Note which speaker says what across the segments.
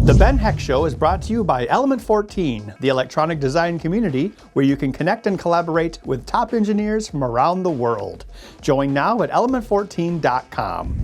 Speaker 1: The Ben Heck Show is brought to you by Element 14, the electronic design community where you can connect and collaborate with top engineers from around the world. Join now at element14.com.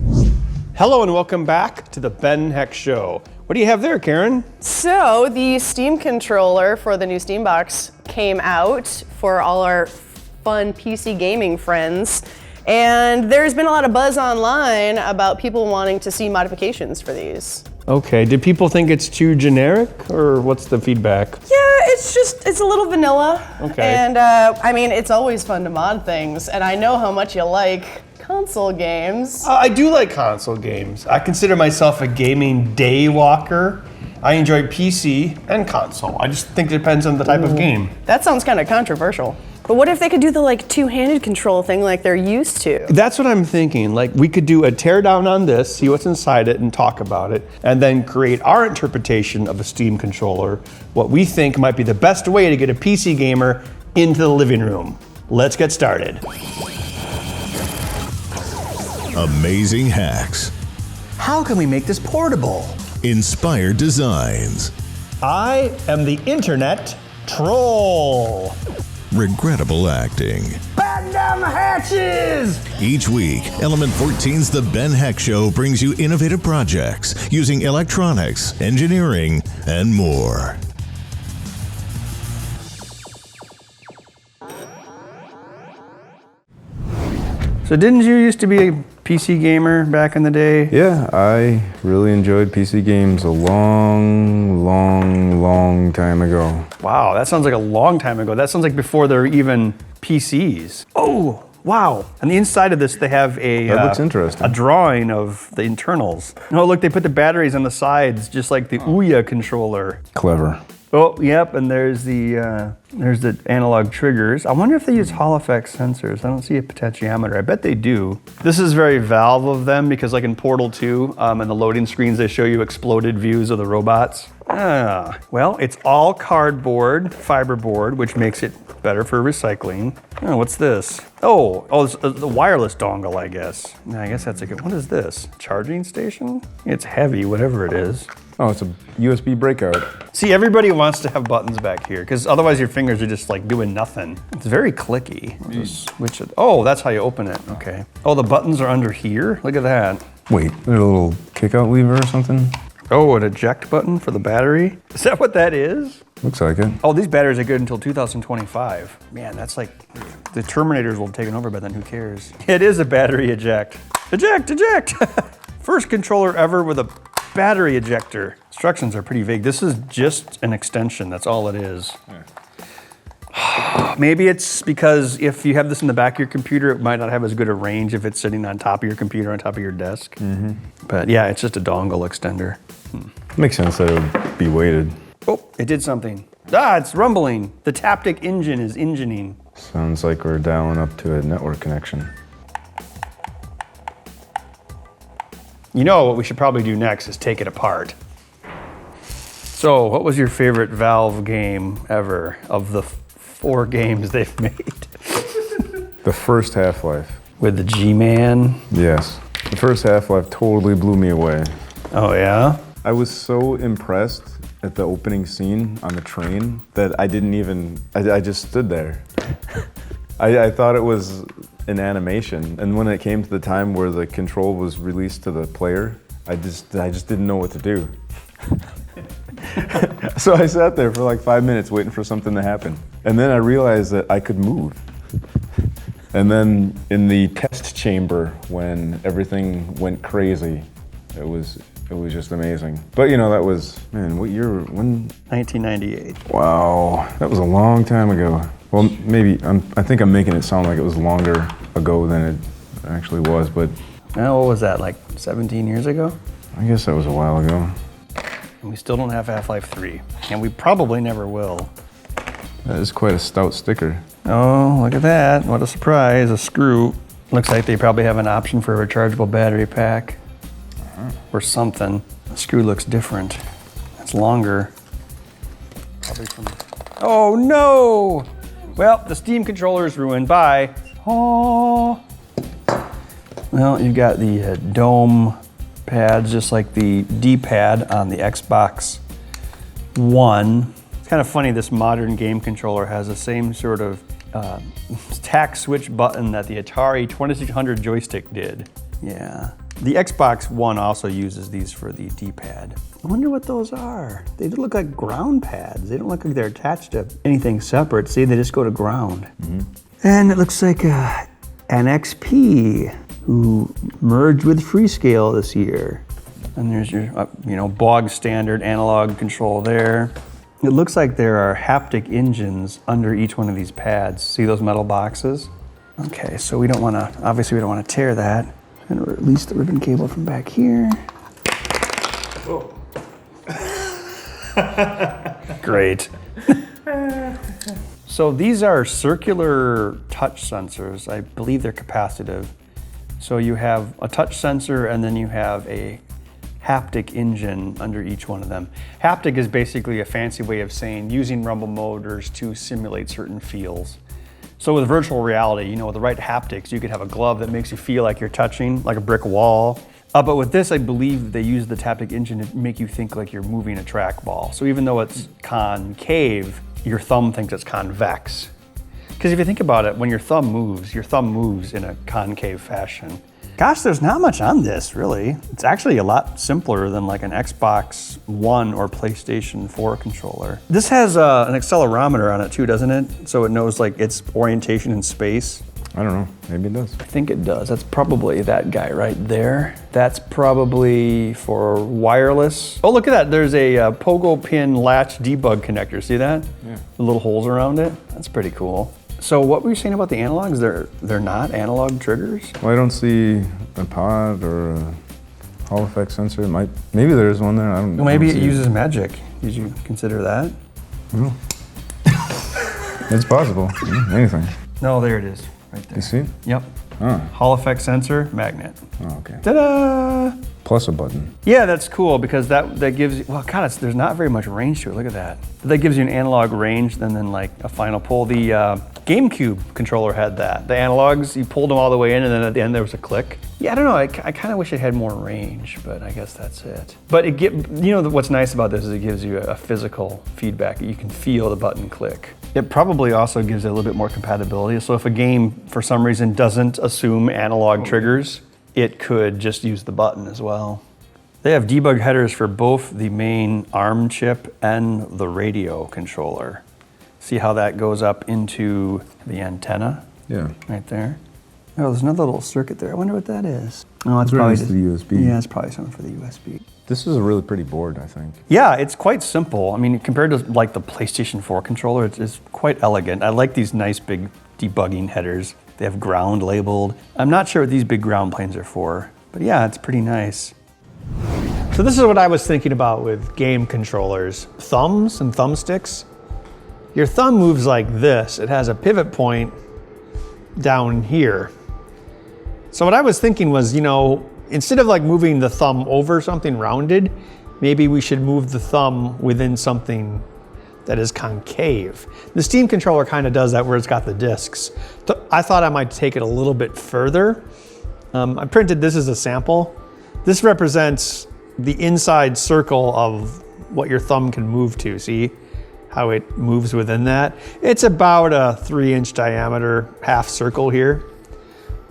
Speaker 1: Hello and welcome back to the Ben Heck Show. What do you have there, Karen?
Speaker 2: So the Steam controller for the new Steam box came out for all our fun PC gaming friends. And there's been a lot of buzz online about people wanting to see modifications for these.
Speaker 1: Okay, did people think it's too generic, or what's the feedback?
Speaker 2: Yeah, it's a little vanilla.
Speaker 1: Okay.
Speaker 2: And I mean, it's always fun to mod things, and I know how much you like console games.
Speaker 1: I do like console games. I consider myself a gaming day walker. I enjoy PC and console. I just think it depends on the type of game.
Speaker 2: That sounds kind of controversial. But what if they could do the two-handed control thing like they're used to?
Speaker 1: That's what I'm thinking. Like, we could do a teardown on this, see what's inside it and talk about it, and then create our interpretation of a Steam controller, what we think might be the best way to get a PC gamer into the living room. Let's get started.
Speaker 3: Amazing hacks.
Speaker 1: How can we make this portable?
Speaker 3: Inspired designs.
Speaker 1: I am the internet troll.
Speaker 3: Regrettable acting.
Speaker 1: Batten down the hatches!
Speaker 3: Each week, Element 14's The Ben Heck Show brings you innovative projects using electronics, engineering, and more.
Speaker 1: So didn't you used to be a PC gamer back in the day?
Speaker 4: Yeah, I really enjoyed PC games a long time ago.
Speaker 1: Wow, that sounds like a long time ago. That sounds like before there were even PCs. Oh, wow. On the inside of this, they have
Speaker 4: That looks interesting.
Speaker 1: a drawing of the internals. Oh, look, they put the batteries on the sides, just like the Ouya controller.
Speaker 4: Clever.
Speaker 1: Oh, yep, and there's the analog triggers. I wonder if they use Hall effect sensors. I don't see a potentiometer. I bet they do. This is very Valve of them because like in Portal 2, in the loading screens, they show you exploded views of the robots. Well, it's all cardboard, fiberboard, which makes it better for recycling. Oh, what's this? Oh, it's the wireless dongle, I guess. I guess that's a good, what is this? Charging station? It's heavy, whatever it is.
Speaker 4: Oh, it's a USB breakout.
Speaker 1: See, everybody wants to have buttons back here because otherwise your fingers are just like doing nothing. It's very clicky. I'll just switch it. Oh, that's how you open it. Okay. Oh, the buttons are under here? Look at that.
Speaker 4: Wait, there's a little kick-out lever or something?
Speaker 1: Oh, an eject button for the battery? Is that what that is?
Speaker 4: Looks like it.
Speaker 1: Oh, these batteries are good until 2025. Man, that's like, the Terminators will have taken over by then, who cares? It is a battery eject. Eject, eject! First controller ever with a battery ejector. Instructions are pretty vague. This is just an extension, that's all it is. Yeah. Maybe it's because if you have this in the back of your computer, it might not have as good a range if it's sitting on top of your computer, on top of your desk. Mm-hmm. But yeah, it's just a dongle extender.
Speaker 4: Makes sense that it would be weighted.
Speaker 1: Oh, it did something. Ah, it's rumbling. The Taptic engine is engineing.
Speaker 4: Sounds like we're dialing up to a network connection.
Speaker 1: You know what we should probably do next is take it apart. So, what was your favorite Valve game ever of the 4 games they've made?
Speaker 4: The first Half-Life.
Speaker 1: With the G-Man?
Speaker 4: Yes. The first Half-Life totally blew me away.
Speaker 1: Oh, yeah?
Speaker 4: I was so impressed at the opening scene on the train that I didn't even, I just stood there. I thought it was an animation, and when it came to the time where the control was released to the player, I just didn't know what to do. So I sat there for like 5 minutes waiting for something to happen. And then I realized that I could move. And then in the test chamber, when everything went crazy, it was just amazing. But you know, that was, man, what year, when?
Speaker 1: 1998.
Speaker 4: Wow, that was a long time ago. Well, maybe, I think I'm making it sound like it was longer ago than it actually was, but.
Speaker 1: Now, what was that, like 17 years ago?
Speaker 4: I guess that was a while ago.
Speaker 1: And we still don't have Half-Life 3, and we probably never will.
Speaker 4: That is quite a stout sticker.
Speaker 1: Oh, look at that, what a surprise, a screw. Looks like they probably have an option for a rechargeable battery pack. Or something. The screw looks different. It's longer. Probably from... Oh no! Well, the Steam controller is ruined. Bye. Oh. Well, you've got the dome pads, just like the D-pad on the Xbox One. It's kind of funny, this modern game controller has the same sort of tack switch button that the Atari 2600 joystick did. Yeah. The Xbox One also uses these for the D-pad. I wonder what those are. They look like ground pads. They don't look like they're attached to anything separate. See, they just go to ground. And it looks like an XP who merged with Freescale this year. And there's your, bog standard analog control there. It looks like there are haptic engines under each one of these pads. See those metal boxes? Okay, so obviously we don't want to tear that. And release the ribbon cable from back here.
Speaker 5: Whoa.
Speaker 1: Great. So these are circular touch sensors. I believe they're capacitive. So you have a touch sensor and then you have a haptic engine under each one of them. Haptic is basically a fancy way of saying using rumble motors to simulate certain feels. So with virtual reality, with the right haptics, you could have a glove that makes you feel like you're touching like a brick wall. But with this, I believe they use the haptic engine to make you think like you're moving a trackball. So even though it's concave, your thumb thinks it's convex. Because if you think about it, when your thumb moves in a concave fashion. Gosh, there's not much on this, really. It's actually a lot simpler than like an Xbox One or PlayStation 4 controller. This has an accelerometer on it too, doesn't it? So it knows like its orientation in space.
Speaker 4: I don't know, maybe it does.
Speaker 1: I think it does. That's probably that guy right there. That's probably for wireless. Oh, look at that. There's a pogo pin latch debug connector. See that?
Speaker 4: Yeah. The
Speaker 1: little holes around it. That's pretty cool. So what were you saying about the analogs? They're not analog triggers?
Speaker 4: Well, I don't see a pod or a Hall effect sensor. Maybe there's one there.
Speaker 1: Well, maybe it uses magic. Did you consider that?
Speaker 4: No. It's possible. Anything.
Speaker 1: No, there it is. Right there.
Speaker 4: You see?
Speaker 1: Yep.
Speaker 4: Oh.
Speaker 1: Hall effect sensor, magnet.
Speaker 4: Oh, okay.
Speaker 1: Ta-da!
Speaker 4: Plus a button.
Speaker 1: Yeah, that's cool because that gives you, well, God, there's not very much range to it. Look at that. That gives you an analog range and then like a final pull. The GameCube controller had that. The analogs, you pulled them all the way in and then at the end there was a click. Yeah, I don't know, I kind of wish it had more range, but I guess that's it. But what's nice about this is it gives you a physical feedback. You can feel the button click. It probably also gives it a little bit more compatibility. So if a game, for some reason, doesn't assume analog triggers, it could just use the button as well. They have debug headers for both the main ARM chip and the radio controller. See how that goes up into the antenna?
Speaker 4: Yeah.
Speaker 1: Right there. Oh, there's another little circuit there. I wonder what that is. Oh, it's
Speaker 4: Probably
Speaker 1: probably
Speaker 4: just the USB.
Speaker 1: Yeah, it's probably something for the USB.
Speaker 4: This is a really pretty board, I think.
Speaker 1: Yeah, it's quite simple. I mean, compared to like the PlayStation 4 controller, it's quite elegant. I like these nice big debugging headers. They have ground labeled. I'm not sure what these big ground planes are for, but yeah, it's pretty nice.
Speaker 5: So this is what I was thinking about with game controllers. Thumbs and thumbsticks. Your thumb moves like this. It has a pivot point down here. So what I was thinking was, instead of like moving the thumb over something rounded, maybe we should move the thumb within something that is concave. The Steam controller kind of does that where it's got the discs. I thought I might take it a little bit further. I printed this as a sample. This represents the inside circle of what your thumb can move to. See how it moves within that? It's about a 3-inch diameter half circle here.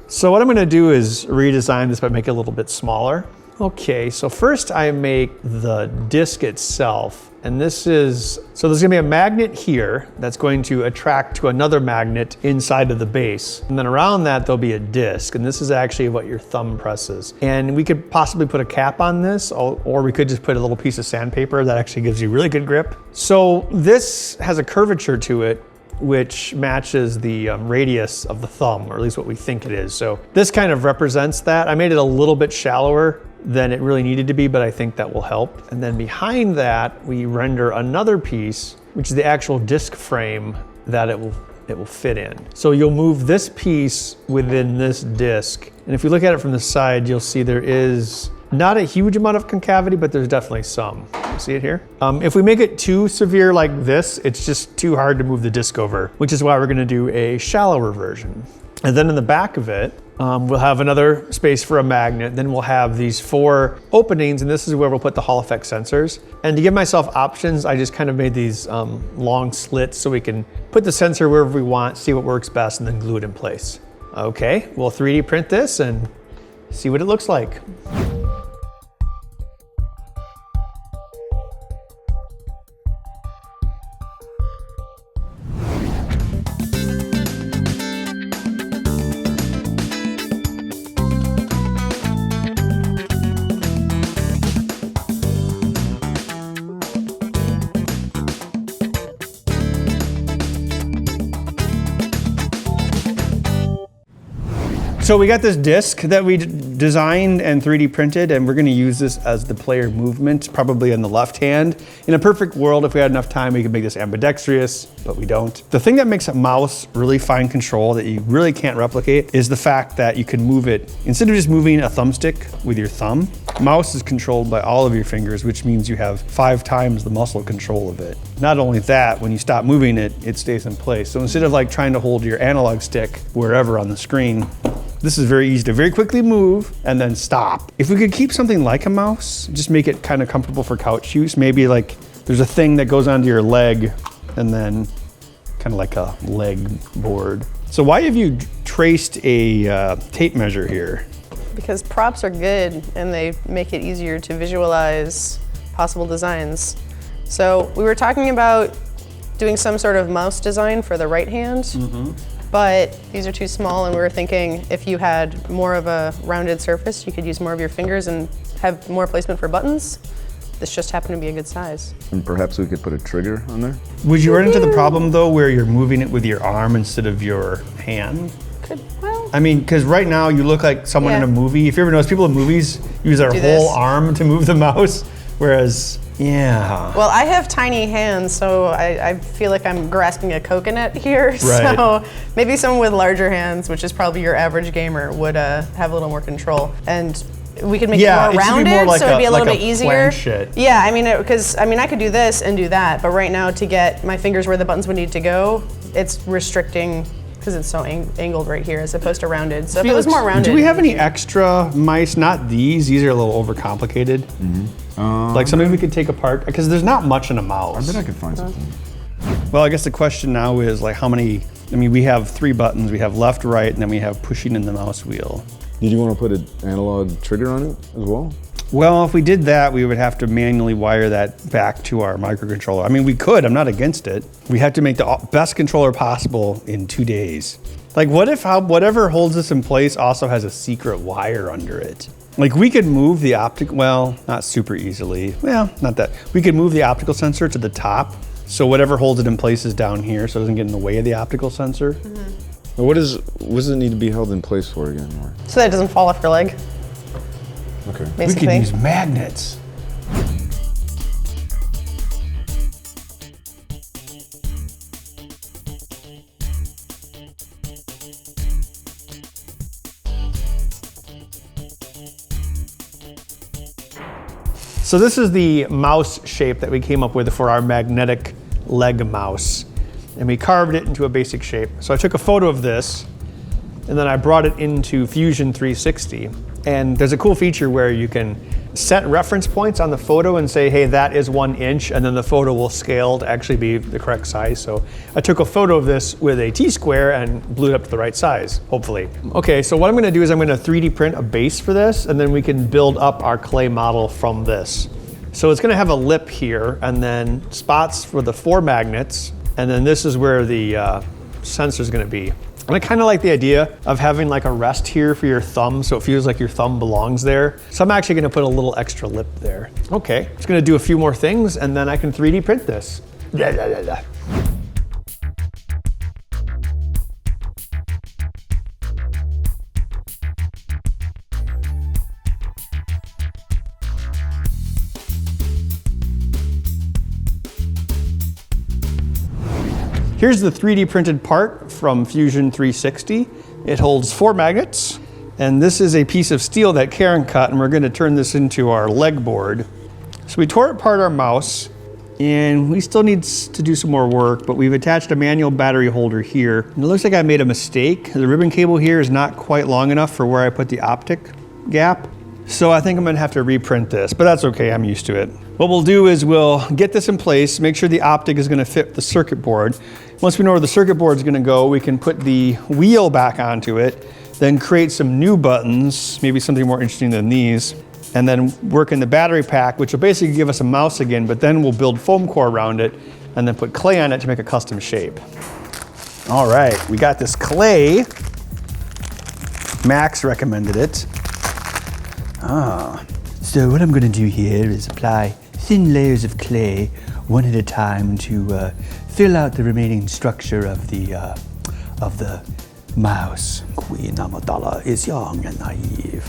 Speaker 5: So what I'm gonna do is redesign this, but make it a little bit smaller. Okay, so first I make the disc itself, and there's gonna be a magnet here that's going to attract to another magnet inside of the base. And then around that, there'll be a disc, and this is actually what your thumb presses. And we could possibly put a cap on this, or we could just put a little piece of sandpaper that actually gives you really good grip. So this has a curvature to it, which matches the radius of the thumb, or at least what we think it is. So this kind of represents that. I made it a little bit shallower than it really needed to be, but I think that will help. And then behind that, we render another piece, which is the actual disc frame that it will fit in. So you'll move this piece within this disc. And if you look at it from the side, you'll see there is not a huge amount of concavity, but there's definitely some. You see it here? If we make it too severe like this, it's just too hard to move the disc over, which is why we're gonna do a shallower version. And then in the back of it, We'll have another space for a magnet. Then we'll have these 4 openings, and this is where we'll put the Hall effect sensors. And to give myself options, I just kind of made these long slits so we can put the sensor wherever we want, see what works best, and then glue it in place. Okay, we'll 3D print this and see what it looks like. So we got this disc that we designed and 3D printed, and we're gonna use this as the player movement, probably on the left hand. In a perfect world, if we had enough time, we could make this ambidextrous, but we don't. The thing that makes a mouse really fine control that you really can't replicate is the fact that you can move it, instead of just moving a thumbstick with your thumb, mouse is controlled by all of your fingers, which means you have 5 times the muscle control of it. Not only that, when you stop moving it, it stays in place. So instead of like trying to hold your analog stick wherever on the screen, this is very easy to very quickly move and then stop. If we could keep something like a mouse, just make it kind of comfortable for couch use, maybe like there's a thing that goes onto your leg and then kind of like a leg board. So why have you traced a tape measure here?
Speaker 2: Because props are good and they make it easier to visualize possible designs. So we were talking about doing some sort of mouse design for the right hand. But these are too small, and we were thinking if you had more of a rounded surface, you could use more of your fingers and have more placement for buttons. This just happened to be a good size.
Speaker 4: And perhaps we could put a trigger on there?
Speaker 1: Would you run into the problem though where you're moving it with your arm instead of your hand?
Speaker 2: Well,
Speaker 1: I mean, because right now you look like someone in a
Speaker 2: Yeah.
Speaker 1: movie. If you ever notice, people in movies use their
Speaker 2: Do
Speaker 1: whole
Speaker 2: this.
Speaker 1: arm to move the mouse, whereas, yeah.
Speaker 2: well, I have tiny hands, so I feel like I'm grasping a coconut here.
Speaker 1: Right.
Speaker 2: So maybe someone with larger hands, which is probably your average gamer, would have a little more control. And we could make
Speaker 1: Yeah,
Speaker 2: it more
Speaker 1: it should be
Speaker 2: rounded,
Speaker 1: more like
Speaker 2: so it'd be a little
Speaker 1: like
Speaker 2: bit
Speaker 1: a
Speaker 2: easier.
Speaker 1: planchette.
Speaker 2: Yeah, I mean, because I could do this and do that, but right now to get my fingers where the buttons would need to go, it's restricting because it's so angled right here as opposed to rounded. So if it was more rounded.
Speaker 1: Do we have any extra mice? Not these. These are a little overcomplicated. Like something we could take apart because there's not much in a mouse.
Speaker 4: I bet I could find something.
Speaker 1: Well, I guess the question now is like how many, I mean, we have 3 buttons. We have left, right, and then we have pushing in the mouse wheel.
Speaker 4: Did you want to put an analog trigger on it as well?
Speaker 1: Well, if we did that, we would have to manually wire that back to our microcontroller. I mean, we could, I'm not against it. We have to make the best controller possible in 2 days. Like what if whatever holds this in place also has a secret wire under it? Like we could move the well, not super easily. Well, not that. We could move the optical sensor to the top. So whatever holds it in place is down here so it doesn't get in the way of the optical sensor.
Speaker 4: What does it need to be held in place for again, Mark?
Speaker 2: So that it doesn't fall off your leg,
Speaker 4: Okay.
Speaker 1: We
Speaker 2: basically.
Speaker 1: could use magnets. So this is the mouse shape that we came up with for our magnetic leg mouse. And we carved it into a basic shape. So I took a photo of this and then I brought it into Fusion 360. And there's a cool feature where you can set reference points on the photo and say, hey, that is 1 inch, and then the photo will scale to actually be the correct size. So I took a photo of this with a T-square and blew it up to the right size, hopefully. Okay, so what I'm gonna do is I'm gonna 3D print a base for this, and then we can build up our clay model from this. So it's gonna have a lip here, and then spots for the 4 magnets, and then this is where the sensor is gonna be. And I kind of like the idea of having like a rest here for your thumb so it feels like your thumb belongs there. So I'm actually gonna put a little extra lip there. Okay, just gonna do a few more things and then I can 3D print this. Da, da, da, da. Here's the 3D printed part from Fusion 360. It holds 4 magnets, and this is a piece of steel that Karen cut, and we're gonna turn this into our leg board. So we tore apart our mouse, And we still need to do some more work, but we've attached a manual battery holder here. And it looks like I made a mistake. The ribbon cable here is not quite long enough for where I put the optic gap. So I think I'm gonna have to reprint this, but that's okay, I'm used to it. What we'll do is we'll get this in place, make sure the optic is gonna fit the circuit board. Once we know where the circuit board is gonna go, we can put the wheel back onto it, then create some new buttons, maybe something more interesting than these, and then work in the battery pack, which will basically give us a mouse again, but then we'll build foam core around it and then put clay on it to make a custom shape. All right, we got this clay. Max recommended it. So what I'm gonna do here is apply thin layers of clay, one at a time, to fill out the remaining structure of the mouse. Queen Amidala is young and naive.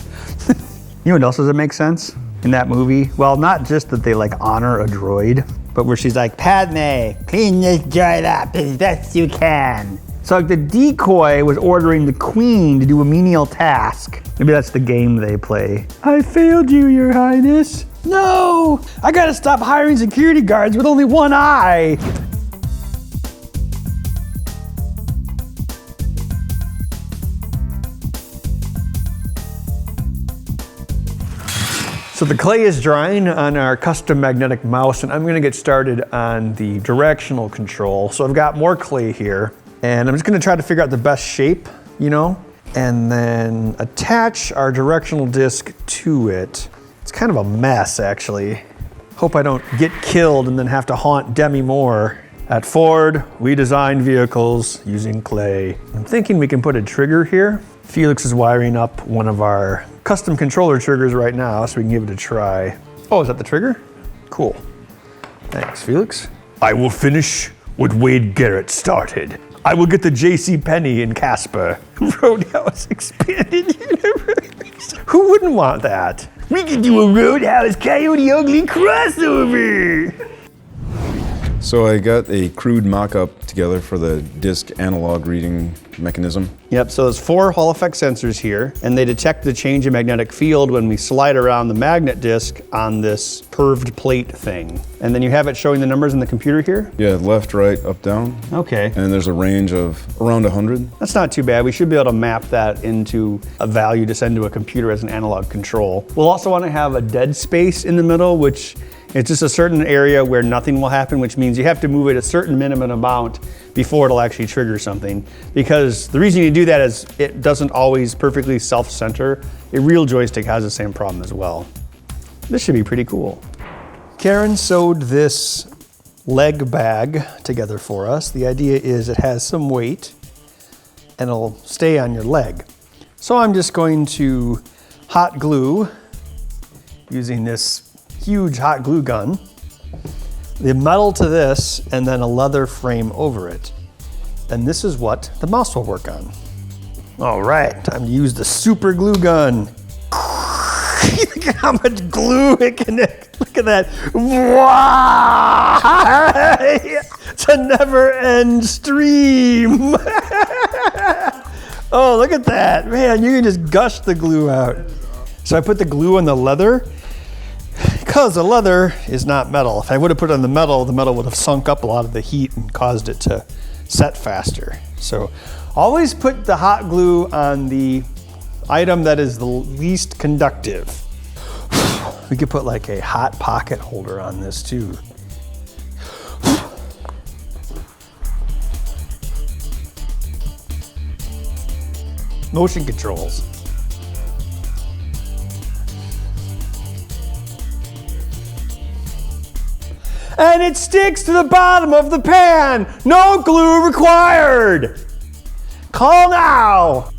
Speaker 1: You know what else doesn't make sense in that movie? Well, not just that they like honor a droid, but where she's like, Padme, clean this droid up as best you can. So like the decoy was ordering the queen to do a menial task. Maybe that's the game they play. I failed you, your highness. No, I gotta stop hiring security guards with only one eye. So the clay is drying on our custom magnetic mouse, and I'm gonna get started on the directional control. So I've got more clay here, and I'm just gonna try to figure out the best shape, you know, and then attach our directional disc to it. It's kind of a mess, actually. Hope I don't get killed and then have to haunt Demi Moore. At Ford, we design vehicles using clay. I'm thinking we can put a trigger here. Felix is wiring up one of our custom controller triggers right now, so we can give it a try. Oh, is that the trigger? Cool. Thanks, Felix. I will finish what Wade Garrett started. I will get the J.C. Penney in Casper. Roadhouse Expanded Universe. Who wouldn't want that? We could do a Roadhouse Coyote Ugly crossover.
Speaker 4: So I got a crude mock-up together for the disc analog reading mechanism.
Speaker 1: Yep, so there's 4 Hall effect sensors here, and they detect the change in magnetic field when we slide around the magnet disc on this curved plate thing. And then you have it showing the numbers in the computer here?
Speaker 4: Yeah, left, right, up, down.
Speaker 1: Okay.
Speaker 4: And there's a range of around 100.
Speaker 1: That's not too bad. We should be able to map that into a value to send to a computer as an analog control. We'll also want to have a dead space in the middle, which it's just a certain area where nothing will happen, which means you have to move it a certain minimum amount before it'll actually trigger something. Because the reason you do that is it doesn't always perfectly self-center. A real joystick has the same problem as well. This should be pretty cool. Karen sewed this leg bag together for us. The idea is it has some weight and it'll stay on your leg. So I'm just going to hot glue using this huge hot glue gun, the metal to this, and then a leather frame over it. And this is what the mouse will work on. All right, time to use the super glue gun. Look at how much glue it can, look at that. Wow! It's a never-end stream. Oh, look at that. Man, you can just gush the glue out. So I put the glue on the leather, because the leather is not metal. If I would have put it on the metal would have sunk up a lot of the heat and caused it to set faster. So always put the hot glue on the item that is the least conductive. We could put like a hot pocket holder on this too. Motion controls. And it sticks to the bottom of the pan. No glue required. Call now.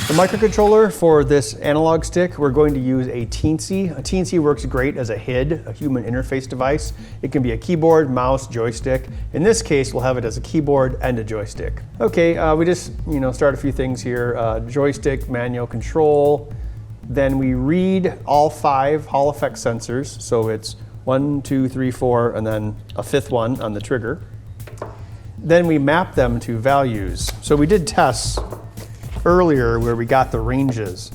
Speaker 1: The microcontroller for this analog stick, we're going to use a Teensy. A Teensy works great as a HID, a human interface device. It can be a keyboard, mouse, joystick. In this case, we'll have it as a keyboard and a joystick. Okay, we just start a few things here. Joystick, manual control. Then we read all 5 Hall effect sensors. So it's 1, 2, 3, 4, and then a 5th one on the trigger. Then we map them to values. So we did tests earlier where we got the ranges.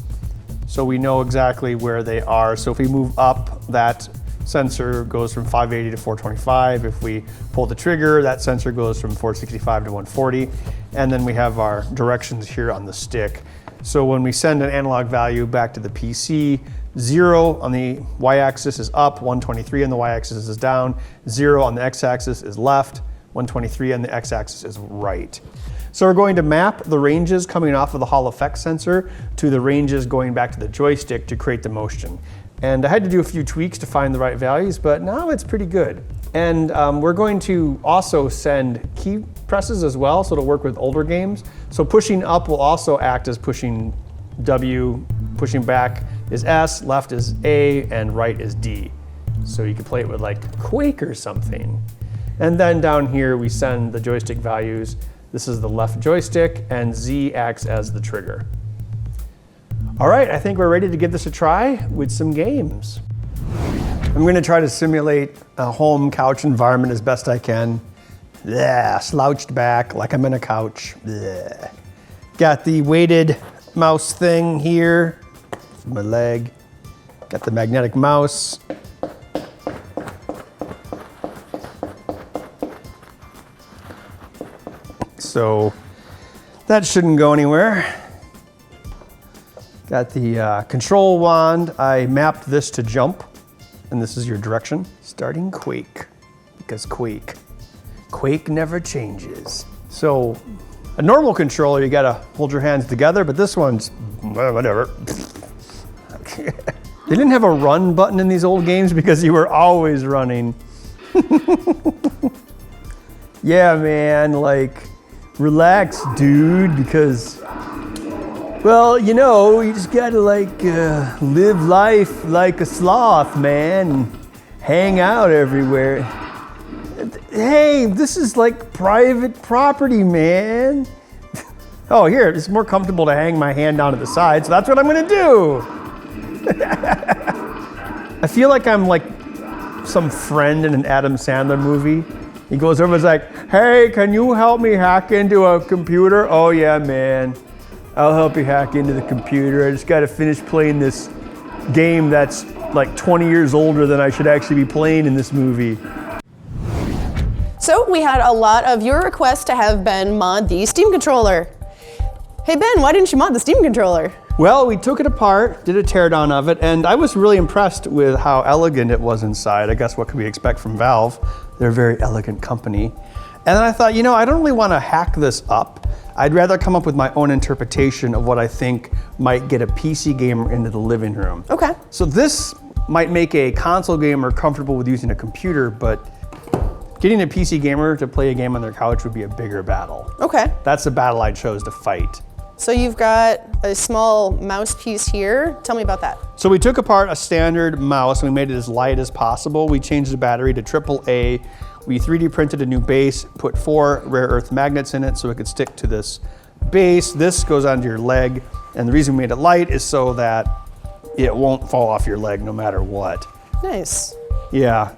Speaker 1: So we know exactly where they are. So if we move up that
Speaker 5: sensor goes from 580 to 425. If we pull the trigger, that sensor goes from 465 to 140. And then we have our directions here on the stick. So when we send an analog value back to the PC, 0 on the y-axis is up, 123 on the y-axis is down, 0 on the x-axis is left, 123 on the x-axis is right. So we're going to map the ranges coming off of the Hall effect sensor to the ranges going back to the joystick to create the motion. And I had to do a few tweaks to find the right values, but now it's pretty good. And we're going to also send key presses as well, so it'll work with older games. So pushing up will also act as pushing W, pushing back is S, left is A, and right is D. So you can play it with like Quake or something. And then down here we send the joystick values. This is the left joystick, and Z acts as the trigger. All right, I think we're ready to give this a try with some games. I'm gonna try to simulate a home couch environment as best I can. Yeah, slouched back like I'm in a couch. Blech. Got the weighted mouse thing here for my leg. Got the magnetic mouse. So that shouldn't go anywhere. Got the control wand. I mapped this to jump, and this is your direction. Starting Quake, because Quake never changes. So a normal controller, you gotta hold your hands together, but this one's whatever. They didn't have a run button in these old games because you were always running. Yeah, man, like, relax, dude, because, well, you know, you just gotta like live life like a sloth, man, and hang out everywhere. Hey, this is like private property, man. Oh, here, it's more comfortable to hang my hand down to the side, so that's what I'm gonna do. I feel like I'm like some friend in an Adam Sandler movie. He goes over and is like, hey, can you help me hack into a computer? Oh yeah, man. I'll help you hack into the computer. I just gotta finish playing this game that's like 20 years older than I should actually be playing in this movie.
Speaker 2: So we had a lot of your requests to have Ben mod the Steam controller. Hey Ben, why didn't you mod the Steam controller?
Speaker 5: Well, we took it apart, did a teardown of it, and I was really impressed with how elegant it was inside. I guess what could we expect from Valve? They're a very elegant company. And then I thought, you know, I don't really want to hack this up. I'd rather come up with my own interpretation of what I think might get a PC gamer into the living room.
Speaker 2: Okay.
Speaker 5: So this might make a console gamer comfortable with using a computer, but getting a PC gamer to play a game on their couch would be a bigger battle.
Speaker 2: Okay.
Speaker 5: That's the battle I chose to fight.
Speaker 2: So you've got a small mouse piece here. Tell me about that.
Speaker 5: So we took apart a standard mouse and we made it as light as possible. We changed the battery to AAA. We 3D printed a new base, put 4 rare earth magnets in it so it could stick to this base. This goes onto your leg. And the reason we made it light is so that it won't fall off your leg no matter what.
Speaker 2: Nice.
Speaker 5: Yeah,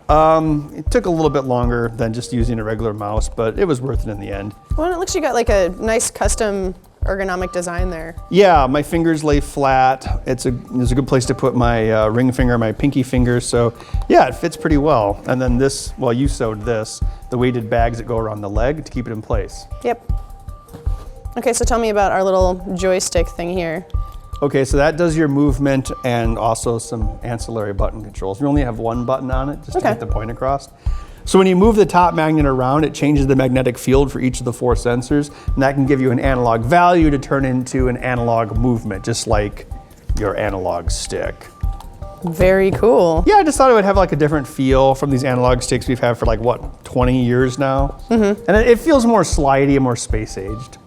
Speaker 5: it took a little bit longer than just using a regular mouse, but it was worth it in the end.
Speaker 2: Well, it looks you got like a nice custom ergonomic design there.
Speaker 5: Yeah, my fingers lay flat. There's a good place to put my ring finger, my pinky finger. So yeah, it fits pretty well. And then this, well, you sewed this, the weighted bags that go around the leg to keep it in place.
Speaker 2: Yep. Okay, so tell me about our little joystick thing here.
Speaker 5: Okay, so that does your movement and also some ancillary button controls. We only have one button on it just to get the point across. So when you move the top magnet around, it changes the magnetic field for each of the 4 sensors, and that can give you an analog value to turn into an analog movement, just like your analog stick.
Speaker 2: Very cool.
Speaker 5: Yeah, I just thought it would have like a different feel from these analog sticks we've had for like, what, 20 years now? Mm-hmm. And it feels more slidey and more space-aged.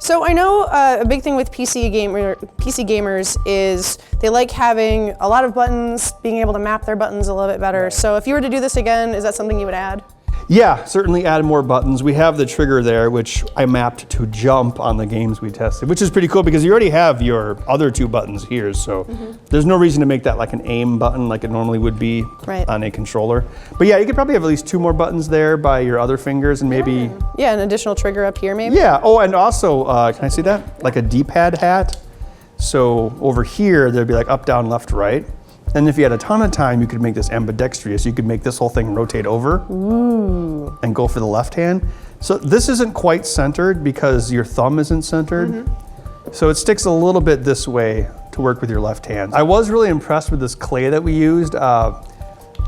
Speaker 2: So I know a big thing with PC gamers is they like having a lot of buttons, being able to map their buttons a little bit better. Right. So if you were to do this again, is that something you would add?
Speaker 5: Yeah, certainly add more buttons. We have the trigger there, which I mapped to jump on the games we tested, which is pretty cool because you already have your other 2 buttons here. So there's no reason to make that like an aim button like it normally would be on a controller. But yeah, you could probably have at least 2 more buttons there by your other fingers and maybe...
Speaker 2: Yeah, an additional trigger up here maybe?
Speaker 5: Yeah, oh, and also, can I see that? Like a D-pad hat. So over here, there'd be like up, down, left, right.
Speaker 1: And if you had a ton of time, you could make this ambidextrous. You could make this whole thing rotate over and go for the left hand. So this isn't quite centered because your thumb isn't centered. So it sticks a little bit this way to work with your left hand. I was really impressed with this clay that we used.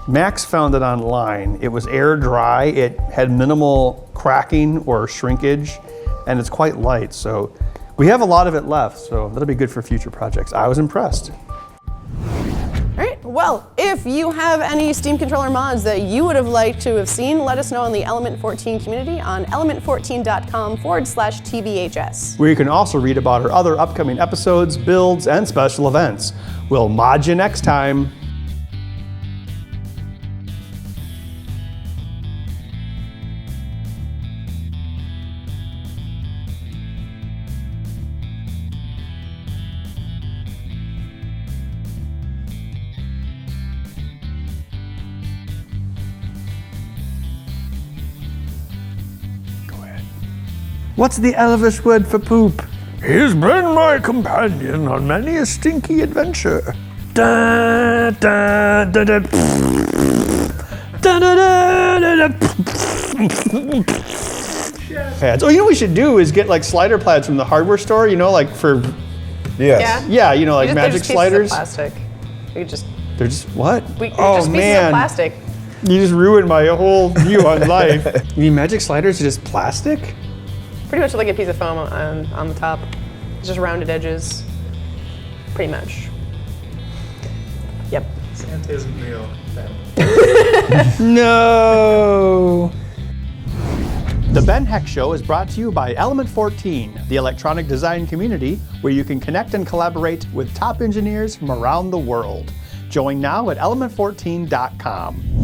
Speaker 1: Max found it online. It was air dry. It had minimal cracking or shrinkage, and it's quite light. So we have a lot of it left, so that'll be good for future projects. I was impressed.
Speaker 2: All right, well, if you have any Steam controller mods that you would have liked to have seen, let us know in the Element 14 community on element14.com/TVHS.
Speaker 1: Where you can also read about our other upcoming episodes, builds, and special events. We'll mod you next time. What's the Elvish word for poop? He's been my companion on many a stinky adventure. Da, da, da, da. Da, da, da, da, da. Pads. Oh, you know what we should do is get like slider pads from the hardware store, you know, like for,
Speaker 4: Yes.
Speaker 1: yeah, you know, like
Speaker 2: They're
Speaker 1: magic
Speaker 2: just pieces
Speaker 1: sliders.
Speaker 2: of plastic. We could just,
Speaker 1: They're just, what?
Speaker 2: they're
Speaker 1: Oh
Speaker 2: just pieces
Speaker 1: man,
Speaker 2: of plastic.
Speaker 1: you just ruined my whole view on life. You mean magic sliders are just plastic?
Speaker 2: Pretty much like a piece of foam on the top. It's just rounded edges. Pretty much. Yep.
Speaker 5: Santa isn't real.
Speaker 1: No. The Ben Heck Show is brought to you by Element 14, the electronic design community where you can connect and collaborate with top engineers from around the world. Join now at element14.com.